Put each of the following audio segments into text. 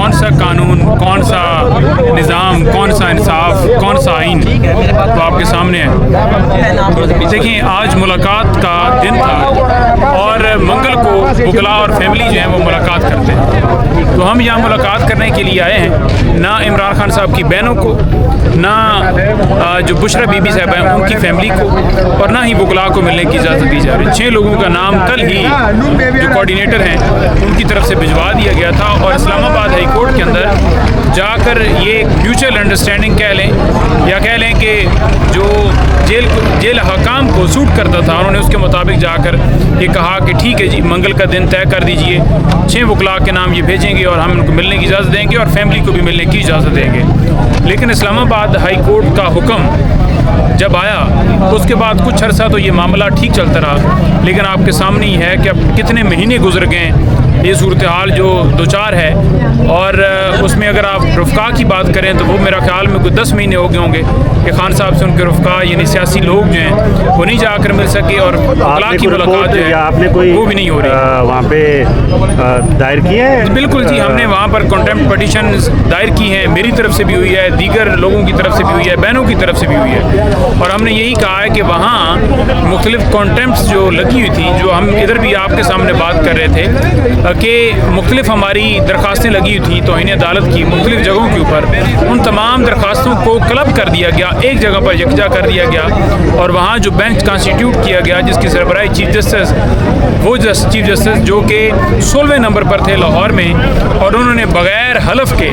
कौन सा कानून, कौन सा निज़ाम, कौन सा इंसाफ, कौन सा आइन, तो आपके सामने है। देखिए, आज मुलाकात का दिन था और मंगल को वकला और फैमिली जो है वो मुलाकात करते हैं। तो हम यहाँ मुलाकात करने के लिए आए हैं, ना इमरान खान साहब की बहनों को, ना जो बुशरा बीबी साहब हैं उनकी फैमिली को, और ना ही वकला को मिलने की इजाज़त दी जा रही है। 6 लोगों का नाम कल ही जो कोऑर्डिनेटर हैं उनकी तरफ से भिजवा दिया गया था और इस्लामाबाद हाई कोर्ट के अंदर जाकर ये म्यूचुअल अंडरस्टैंडिंग कह लें या कह लें कि जो जेल हकाम को सूट करता था, उन्होंने उसके मुताबिक जाकर ये कहा कि ठीक है जी, मंगल का दिन तय कर दीजिए, 6 वकला के नाम ये भेजेंगे और हम उनको मिलने की इजाज़त देंगे और फैमिली को भी मिलने की इजाज़त देंगे। लेकिन इस्लामाबाद हाई कोर्ट का हुक्म जब आया उसके बाद कुछ अर्सा तो ये मामला ठीक चलता रहा, लेकिन आपके सामने ही है कि अब कितने महीने गुजर गए ये सूरत हाल जो दो चार है। और उसमें अगर आप रफ़्का की बात करें तो वो मेरा ख्याल में कोई 10 महीने हो गए होंगे कि खान साहब से उनके रफ़्का यानी सियासी लोग जो हैं वो नहीं जाकर मिल सके और वकला की मुलाकात जो है आपने कोई वो भी नहीं हो रही। वहाँ पे दायर किया है? बिल्कुल जी, हमने वहाँ पर कॉन्टेम्प्ट पटिशन दायर की है, मेरी तरफ से भी हुई है, दीगर लोगों की तरफ से भी हुई है, बहनों की तरफ से भी हुई है। और हमने यही कहा है कि वहाँ मुख्तलिफ कॉन्टेम्प्ट जो लगी हुई थी, जो हम इधर भी आपके सामने बात कर रहे थे कि मुख्तलिफ हमारी दरख्वास्तें लगी हुई थी तौहीन अदालत की मुख्तलिफ जगहों के ऊपर, उन तमाम दरख्वास्तों को क्लब कर दिया गया, एक जगह पर यकजा कर दिया गया और वहाँ जो बेंच कॉन्स्टिट्यूट किया गया जिसकी सरबराही चीफ जस्टिस, वो चीफ जस्टिस जो कि 16वें नंबर पर थे लाहौर में, और उन्होंने बग़ैर हलफ के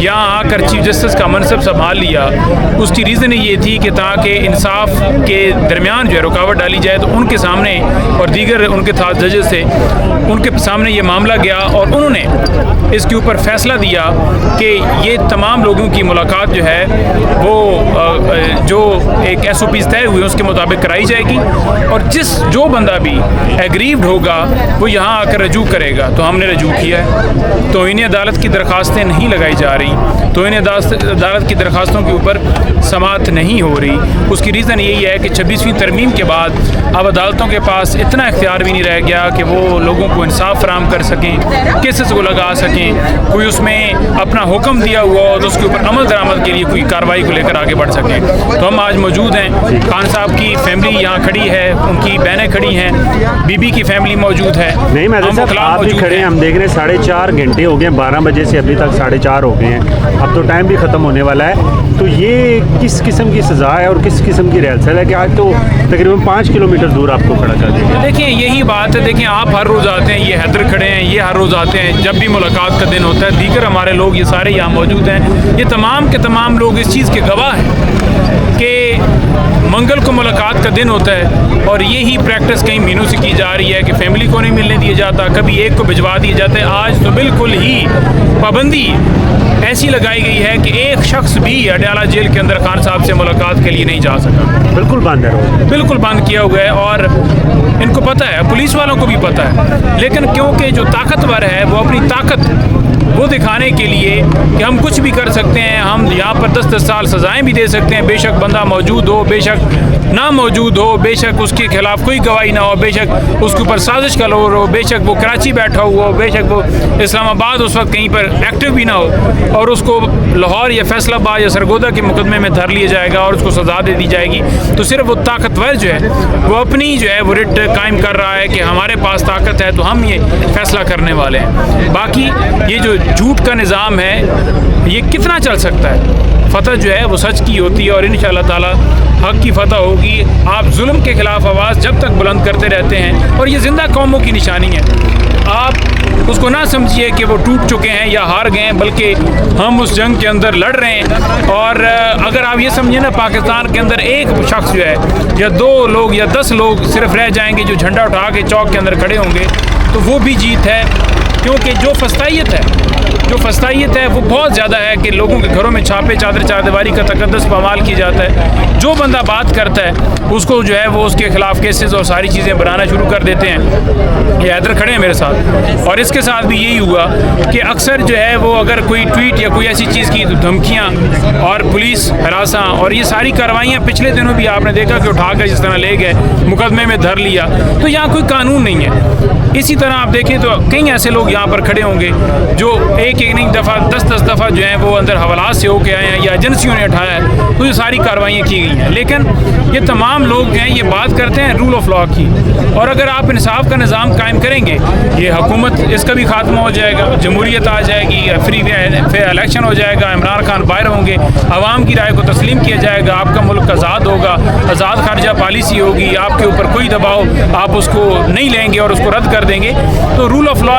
यहाँ आकर चीफ जस्टिस का मनसब संभाल लिया। उसकी रीज़न ये थी कि ताकि इंसाफ के दरमियान जो है रुकावट डाली जाए, तो उनके सामने और दीगर उनके साथ जजेस थे, उनके सामने ये मामला गया और उन्होंने इसके ऊपर फैसला दिया कि ये तमाम लोगों की मुलाकात जो है वो जो एक SOPs तय हुए उसके मुताबिक कराई जाएगी और जो बंदा भी एग्रीव्ड होगा वो यहाँ आकर रजू करेगा। तो हमने रजू किया है। तौहीन अदालत की दरख्वास्तें नहीं लगाई जा रही, तौहीन अदालत की दरख्वास्तों के ऊपर समाअत नहीं हो रही। उसकी रीज़न यही है कि 26वीं तरमीम के बाद अब अदालतों के पास इतना इख्तियार भी नहीं रह गया कि वो लोगों को इंसाफ फराहम कर सकें, केसेस को लगा सकें, कोई उसमें अपना हुक्म दिया हुआ हो तो उसके ऊपर अमल दरामद के लिए कोई कार्रवाई को लेकर आगे बढ़ सकें। तो हम आज मौजूद हैं, खान साहब की फैमिली यहाँ खड़ी है, उनकी बहनें खड़ी हैं, बीबी की फैमिली मौजूद है। नहीं मैडम साहब, आप भी खड़े हैं, हम देख रहे हैं 4.5 घंटे हो गए, 12 बजे से अभी तक 4:30 हो गए हैं, अब तो टाइम भी ख़त्म होने वाला है। तो ये किस किस्म की सज़ा है और किस किस्म की रिहर्सल है कि आज तो तकरीबन 5 किलोमीटर दूर आपको खड़ा कर दिया? देखिए, यही बात है। देखिए, आप हर रोज़ आते हैं, ये हैदर खड़े हैं, ये हर रोज़ आते हैं जब भी मुलाकात का दिन होता है, दीगर हमारे लोग ये सारे यहाँ मौजूद हैं, ये तमाम के तमाम लोग इस चीज़ के गवाह हैं कि मंगल को मुलाकात का दिन होता है और यही प्रैक्टिस कई महीनों से की जा रही है कि फैमिली को नहीं मिलने दिया जाता, कभी एक को भिजवा दिए जाते हैं। आज तो बिल्कुल ही पाबंदी ऐसी लगाई गई है कि एक शख्स भी अडयाला जेल के अंदर खान साहब से मुलाकात के लिए नहीं जा सका। बिल्कुल बंद है, बिल्कुल बंद किया हुआ है और इनको पता है, पुलिस वालों को भी पता है, लेकिन क्योंकि जो ताकतवर है वो अपनी ताकत वो दिखाने के लिए कि हम कुछ भी कर सकते हैं, हम यहाँ पर 10-10 साल सज़ाएं भी दे सकते हैं, बेशक बंदा मौजूद हो, बेशक ना मौजूद हो, बेशक उसके खिलाफ कोई गवाही ना हो, बेशक उसके ऊपर साजिश का लोर हो, बेशक वो कराची बैठा हुआ हो, बेशक वो इस्लामाबाद उस वक्त कहीं पर एक्टिव भी ना हो और उसको लाहौर या फैसलाबाद या सरगोदा के मुकदमे में धर लिया जाएगा और उसको सज़ा दे दी जाएगी। तो सिर्फ वो ताकतवर जो है वो अपनी जो है वो रिट कायम कर रहा है कि हमारे पास ताकत है तो हम ये फैसला करने वाले हैं। बाकी ये जो झूठ का निज़ाम है ये कितना चल सकता है? फतह जो है वो सच की होती है और इंशाअल्लाह ताला हक़ की फतह होगी। आप जुल्म के ख़िलाफ़ आवाज़ जब तक बुलंद करते रहते हैं और ये ज़िंदा कौमों की निशानी है, आप उसको ना समझिए कि वो टूट चुके हैं या हार गए हैं, बल्कि हम उस जंग के अंदर लड़ रहे हैं। और अगर आप ये समझिए ना, पाकिस्तान के अंदर एक शख्स जो है या 2 लोग या 10 लोग सिर्फ रह जाएंगे जो झंडा उठा के चौक के अंदर खड़े होंगे, तो वो भी जीत है। क्योंकि जो फस्तायत है वो बहुत ज़्यादा है कि लोगों के घरों में छापे चादर चारदीवारी का तकद्दस पामाल की जाता है। जो बंदा बात करता है उसको जो है वो उसके खिलाफ केसेस और सारी चीज़ें बनाना शुरू कर देते हैं। ये हैदर खड़े हैं मेरे साथ और इसके साथ भी यही हुआ कि अक्सर जो है वो अगर कोई ट्वीट या कोई ऐसी चीज़ की धमकियाँ और पुलिस हरासा और ये सारी कार्रवाइयाँ पिछले दिनों भी आपने देखा कि उठाकर जिस तरह ले गए, मुकदमे में धर लिया, तो यहाँ कोई कानून नहीं है। इसी तरह आप देखें तो कई ऐसे लोग यहाँ पर खड़े होंगे जो एक एक नहीं दफ़ा 10-10 दफ़ा जो है वो अंदर हवालात से होके आए हैं या एजेंसियों ने उठाया है, तो ये सारी कार्रवाइयाँ की गई हैं। लेकिन ये तमाम लोग जो हैं ये बात करते हैं रूल ऑफ लॉ की, और अगर आप इंसाफ का निज़ाम कायम करेंगे, ये हुकूमत इसका भी खात्मा हो जाएगा, जमहूरियत आ जाएगी, फ्री फेयर इलेक्शन हो जाएगा, इमरान खान बाहर होंगे, आवाम की राय को तस्लीम किया जाएगा, आपका मुल्क आज़ाद होगा, आज़ाद खारजा पॉलिसी होगी, आपके ऊपर कोई दबाव आप उसको नहीं लेंगे और उसको रद्द कर देंगे। तो रूल ऑफ लॉ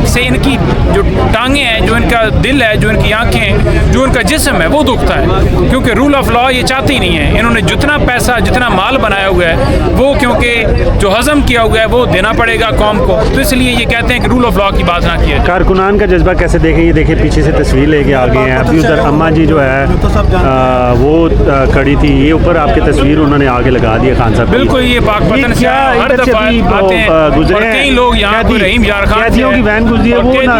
से इनकी जो टांगें हैं, जो इनका दिल है, जो इनकी आंखें हैं, जो इनका जिस्म है, वो दुखता है, क्योंकि रूल ऑफ लॉ ये चाहते ही नहीं है। इन्होंने जितना पैसा, जितना माल बनाया हुआ है, वो क्योंकि जो हजम किया हुआ है वो देना पड़ेगा कौम को, तो इसलिए ये कहते हैं कि रूल ऑफ लॉ की बात ना किया जाए। कारकुनान का जज्बा कैसे देखें? ये देखिए पीछे से तस्वीर लेके आ गए हैं, अभी उधर अम्मा जी जो है वो खड़ी थी, ये ऊपर आपकी तस्वीर उन्होंने आगे लगा दिया खान साहब। बिल्कुल, ये पाकपतन से हर दफा आते हैं और कई लोग यहाँ पर रहीम यार खान की वैन गुजरी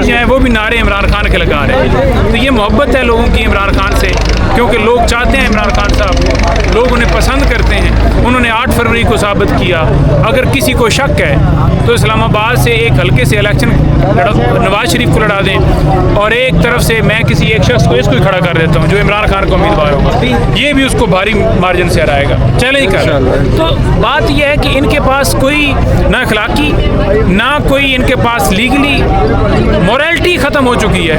है, वो भी नारे इमरान खान के लगा रहे हैं। तो ये मोहब्बत है लोगों की इमरान खान से, क्योंकि लोग चाहते हैं इमरान खान साहब, लोग उन्हें पसंद करते हैं। उन्होंने 8 फरवरी को साबित किया। अगर किसी को शक है तो इस्लामाबाद से एक हल्के से इलेक्शन नवाज शरीफ को लड़ा दें, और एक तरफ से मैं किसी एक शख्स को इसको ही खड़ा कर देता हूँ जो इमरान खान का उम्मीदवार होगा, ये भी उसको भारी मार्जिन से हराएगा, चैलेंज कर। तो बात यह है कि इनके पास कोई ना अखलाकी, ना कोई इनके पास लीगली मोरालिटी ख़त्म हो चुकी है।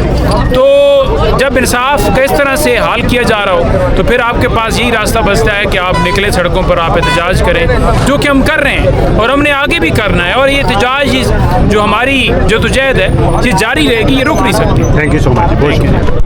तो जब इंसाफ का इस तरह से हाल किया जा रहा हो, तो फिर आपके पास यही रास्ता बचता है कि आप निकले सड़कों पर, आप एहतजाज करें, जो कि हम कर रहे हैं और हमने आगे भी करना है। और ये एहतजाज जो हमारी जदोजहद है ये जारी रहेगी, ये रुक नहीं सकती। Thank you so much.